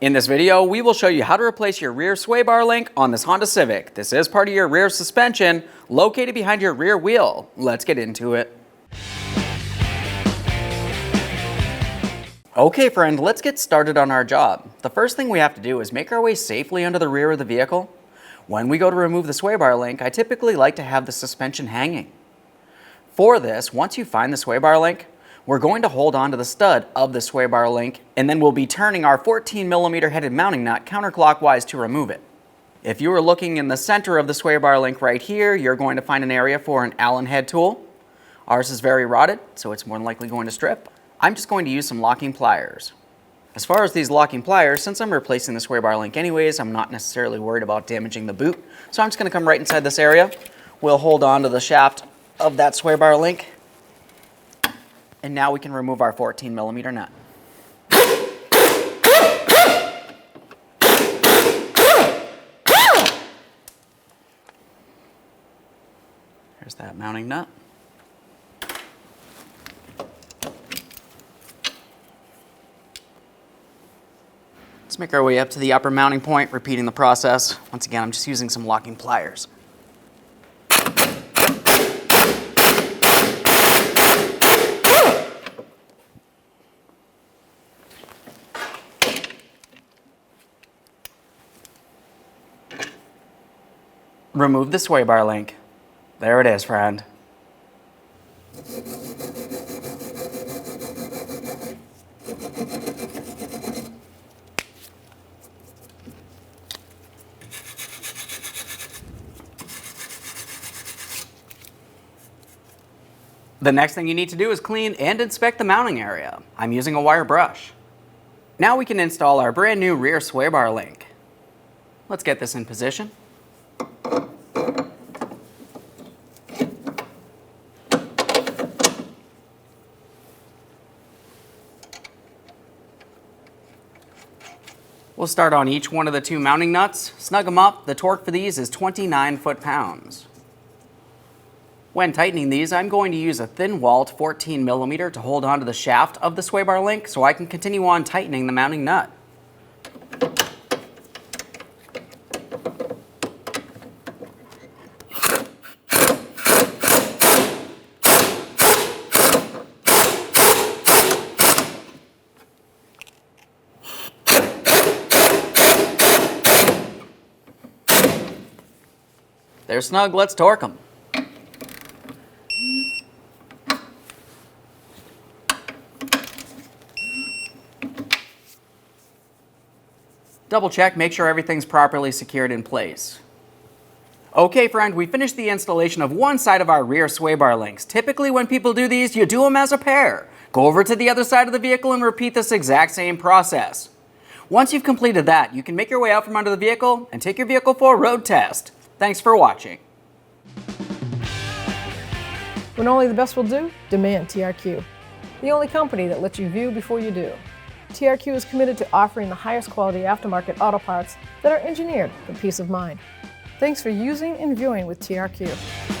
In this video, we will show you how to replace your rear sway bar link on this Honda Civic. This is part of your rear suspension located behind your rear wheel. Let's get into it. Okay friend, let's get started on our job. The first thing we have to do is make our way safely under the rear of the vehicle. When we go to remove the sway bar link, I typically like to have the suspension hanging. For this, once you find the sway bar link, we're going to hold on to the stud of the sway bar link, and then we'll be turning our 14mm headed mounting nut counterclockwise to remove it. If you are looking in the center of the sway bar link right here, you're going to find an area for an Allen head tool. Ours is very rotted, so it's more than likely going to strip. I'm just going to use some locking pliers. As far as these locking pliers, since I'm replacing the sway bar link anyways, I'm not necessarily worried about damaging the boot. So I'm just going to come right inside this area. We'll hold on to the shaft of that sway bar link. And now we can remove our 14mm nut. There's that mounting nut. Let's make our way up to the upper mounting point, repeating the process. Once again, I'm just using some locking pliers. Remove the sway bar link. There it is, friend. The next thing you need to do is clean and inspect the mounting area. I'm using a wire brush. Now we can install our brand new rear sway bar link. Let's get this in position. We'll start on each one of the two mounting nuts, snug them up. The torque for these is 29 foot-pounds. When tightening these, I'm going to use a thin-walled 14mm to hold onto the shaft of the sway bar link so I can continue on tightening the mounting nut. They're snug, let's torque them. Double check, make sure everything's properly secured in place. Okay friend, we finished the installation of one side of our rear sway bar links. Typically when people do these, you do them as a pair. Go over to the other side of the vehicle and repeat this exact same process. Once you've completed that, you can make your way out from under the vehicle and take your vehicle for a road test. Thanks for watching. When only the best will do, demand TRQ. The only company that lets you view before you do. TRQ is committed to offering the highest quality aftermarket auto parts that are engineered for peace of mind. Thanks for using and viewing with TRQ.